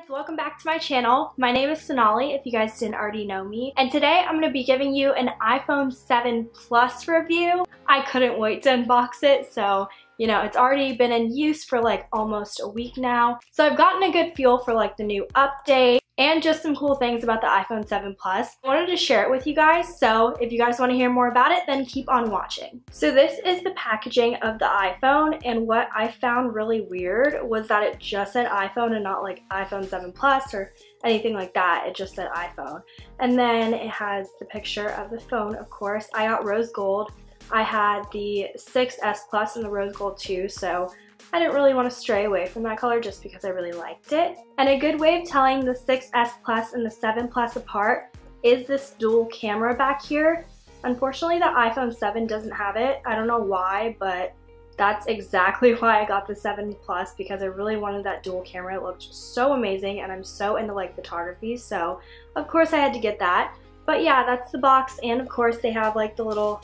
Welcome back to my channel. My name is Sonali, if you guys didn't already know me. And today I'm going to be giving you an iPhone 7 Plus review. I couldn't wait to unbox it, so you know, it's already been in use for like almost a week now. So I've gotten a good feel for like the new update and just some cool things about the iPhone 7 Plus. I wanted to share it with you guys, so if you guys want to hear more about it, then keep on watching. So this is the packaging of the iPhone, and what I found really weird was that it just said iPhone and not like iPhone 7 Plus or anything like that. It just said iPhone. And then it has the picture of the phone, of course. I got rose gold. I had the 6S Plus in the rose gold too, so I didn't really want to stray away from that color just because I really liked it. And a good way of telling the 6S Plus and the 7 Plus apart is this dual camera back here. Unfortunately, the iPhone 7 doesn't have it. I don't know why, but that's exactly why I got the 7 Plus, because I really wanted that dual camera. It looked so amazing and I'm so into like photography, so of course I had to get that. But yeah, that's the box, and of course they have like the little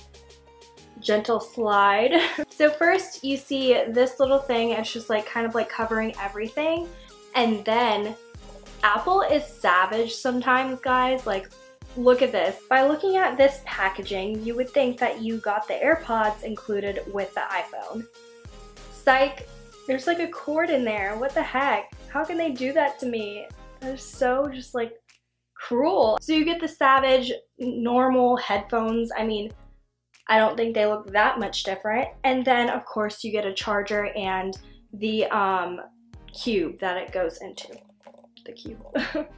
gentle slide. So first you see this little thing, it's just like kind of like covering everything, and then Apple is savage sometimes, guys. Like, look at this. By looking at this packaging, you would think that you got the AirPods included with the iPhone. Psych, there's like a cord in there. What the heck? How can they do that to me? That is so just like cruel. So you get the savage normal headphones. I mean, I don't think they look that much different. And then of course you get a charger and the cube that it goes into. The cube.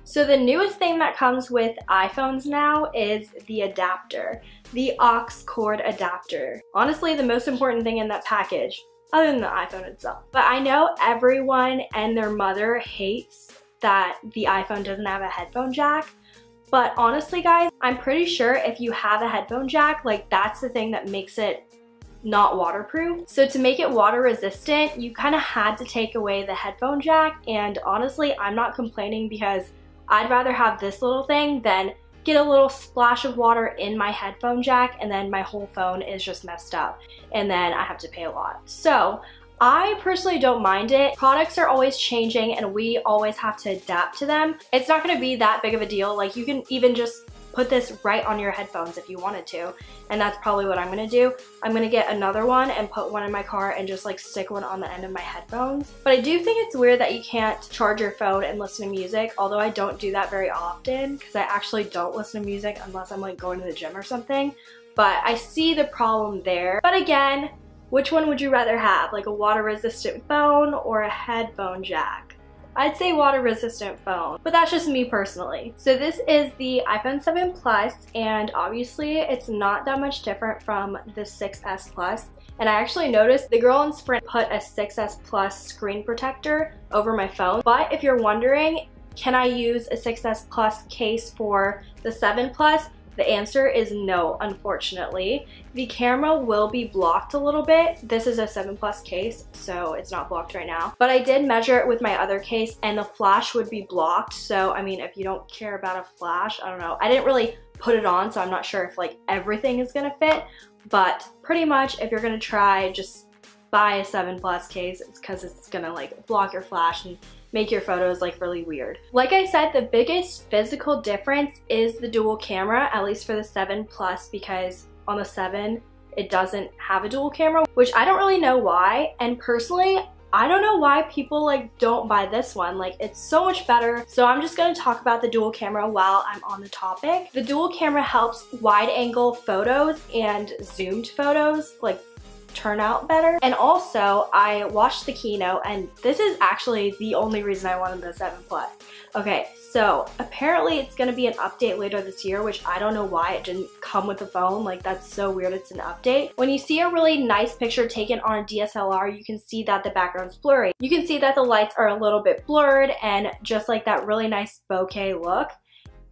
So the newest thing that comes with iPhones now is the adapter. The aux cord adapter. Honestly, the most important thing in that package, other than the iPhone itself. But I know everyone and their mother hates that the iPhone doesn't have a headphone jack. But honestly, guys, I'm pretty sure if you have a headphone jack, like that's the thing that makes it not waterproof. So to make it water resistant, you kind of had to take away the headphone jack, and honestly, I'm not complaining because I'd rather have this little thing than get a little splash of water in my headphone jack and then my whole phone is just messed up and then I have to pay a lot. So I personally don't mind it. Products are always changing and we always have to adapt to them. It's not gonna be that big of a deal. Like, you can even just put this right on your headphones if you wanted to. And that's probably what I'm gonna do. I'm gonna get another one and put one in my car and just like stick one on the end of my headphones. But I do think it's weird that you can't charge your phone and listen to music, although I don't do that very often because I actually don't listen to music unless I'm like going to the gym or something. But I see the problem there. But again, which one would you rather have? Like a water resistant phone or a headphone jack? I'd say water resistant phone, but that's just me personally. So this is the iPhone 7 Plus, and obviously it's not that much different from the 6S Plus. And I actually noticed the girl in Sprint put a 6S Plus screen protector over my phone. But if you're wondering, can I use a 6S Plus case for the 7 Plus? The answer is no, unfortunately. The camera will be blocked a little bit. This is a 7 Plus case, so it's not blocked right now. But I did measure it with my other case and the flash would be blocked. So, I mean, if you don't care about a flash, I don't know. I didn't really put it on, so I'm not sure if like everything is gonna fit. But pretty much if you're gonna try, just buy a 7 Plus case. It's because it's gonna like block your flash and make your photos like really weird. Like I said, the biggest physical difference is the dual camera, at least for the 7 Plus, because on the 7 it doesn't have a dual camera, which I don't really know why. And personally, I don't know why people like don't buy this one. Like, it's so much better. So I'm just gonna talk about the dual camera while I'm on the topic. The dual camera helps wide angle photos and zoomed photos like turn out better. And also, I watched the keynote, and this is actually the only reason I wanted the 7 Plus. Okay, so apparently it's gonna be an update later this year, which I don't know why it didn't come with the phone. Like, that's so weird, it's an update. When you see a really nice picture taken on a DSLR, you can see that the background's blurry. You can see that the lights are a little bit blurred and just like that really nice bokeh look.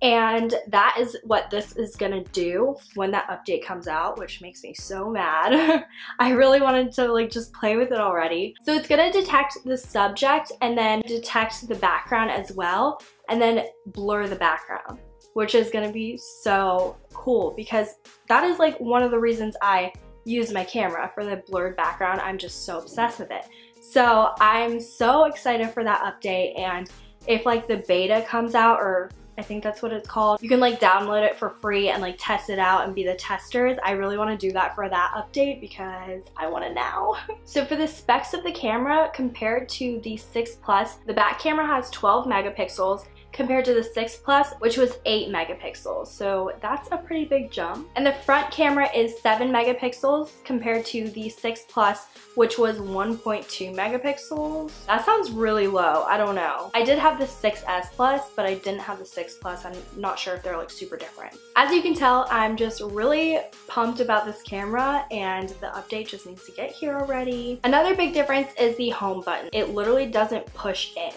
And that is what this is gonna do when that update comes out, which makes me so mad. I really wanted to like just play with it already. So it's gonna detect the subject and then detect the background as well, and then blur the background, which is gonna be so cool because that is like one of the reasons I use my camera, for the blurred background. I'm just so obsessed with it. So I'm so excited for that update, and if like the beta comes out, or I think that's what it's called, you can like download it for free and like test it out and be the testers. I really want to do that for that update because I want it now. So for the specs of the camera compared to the 6 Plus, the back camera has 12 megapixels compared to the 6 Plus, which was 8 megapixels. So that's a pretty big jump. And the front camera is 7 megapixels compared to the 6 Plus, which was 1.2 megapixels. That sounds really low. I don't know. I did have the 6S Plus, but I didn't have the 6 Plus. I'm not sure if they're like super different. As you can tell, I'm just really pumped about this camera, and the update just needs to get here already. Another big difference is the home button. It literally doesn't push in.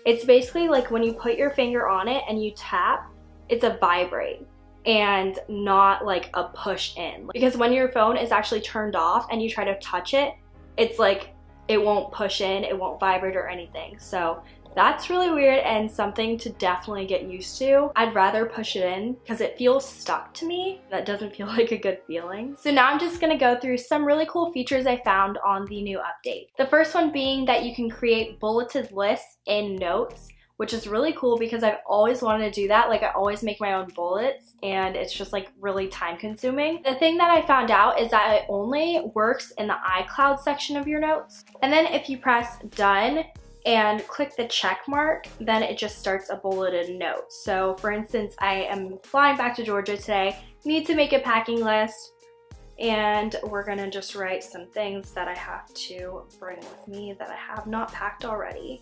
It's basically like when you put your finger on it and you tap, it's a vibrate and not like a push in. Because when your phone is actually turned off and you try to touch it, it's like it won't push in, it won't vibrate or anything. So that's really weird and something to definitely get used to. I'd rather push it in because it feels stuck to me. That doesn't feel like a good feeling. So now I'm just gonna go through some really cool features I found on the new update. The first one being that you can create bulleted lists in Notes, which is really cool because I've always wanted to do that. Like I always make my own bullets and it's just like really time consuming. The thing that I found out is that it only works in the iCloud section of your notes. And then if you press done and click the check mark, then it just starts a bulleted note. So for instance, I am flying back to Georgia today, need to make a packing list, and we're gonna just write some things that I have to bring with me that I have not packed already.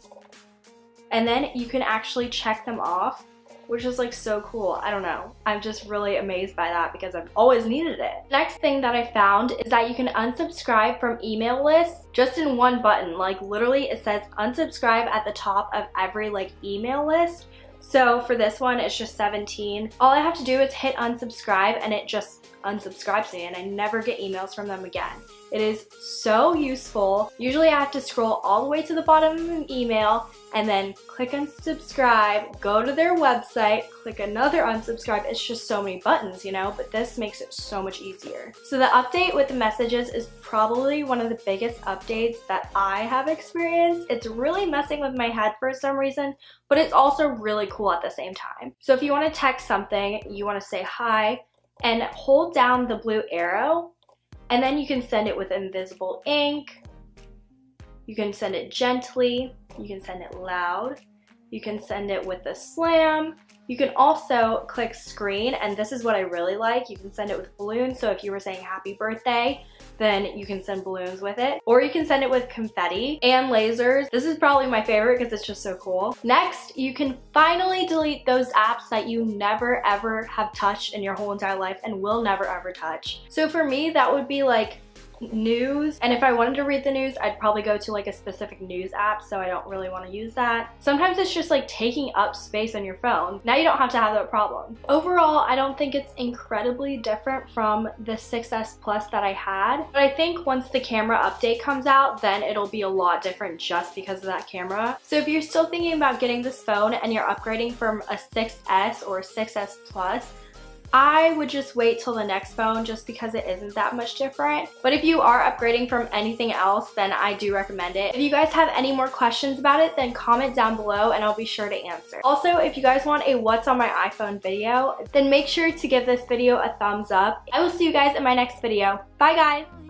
And then you can actually check them off, which is like so cool. I don't know. I'm just really amazed by that because I've always needed it. Next thing that I found is that you can unsubscribe from email lists just in one button. Like literally it says unsubscribe at the top of every like email list. So for this one, it's just 17. All I have to do is hit unsubscribe and it just unsubscribes me and I never get emails from them again. It is so useful. Usually I have to scroll all the way to the bottom of an email and then click unsubscribe, go to their website, click another unsubscribe. It's just so many buttons, you know, but this makes it so much easier. So the update with the messages is probably one of the biggest updates that I have experienced. It's really messing with my head for some reason, but it's also really cool at the same time. So if you want to text something, you want to say hi, and hold down the blue arrow, and then you can send it with invisible ink, you can send it gently, you can send it loud, you can send it with a slam, you can also click screen, and this is what I really like, you can send it with balloons. So if you were saying happy birthday, then you can send balloons with it, or you can send it with confetti and lasers. This is probably my favorite because it's just so cool. Next, you can finally delete those apps that you never ever have touched in your whole entire life and will never ever touch. So for me, that would be like news, and if I wanted to read the news, I'd probably go to like a specific news app, so I don't really want to use that. Sometimes it's just like taking up space on your phone. Now you don't have to have that problem. Overall, I don't think it's incredibly different from the 6S Plus that I had, but I think once the camera update comes out, then it'll be a lot different just because of that camera. So if you're still thinking about getting this phone and you're upgrading from a 6S or 6S Plus, I would just wait till the next phone just because it isn't that much different. But if you are upgrading from anything else, then I do recommend it. If you guys have any more questions about it, then comment down below and I'll be sure to answer. Also, if you guys want a what's on my iPhone video, then make sure to give this video a thumbs up. I will see you guys in my next video. Bye guys!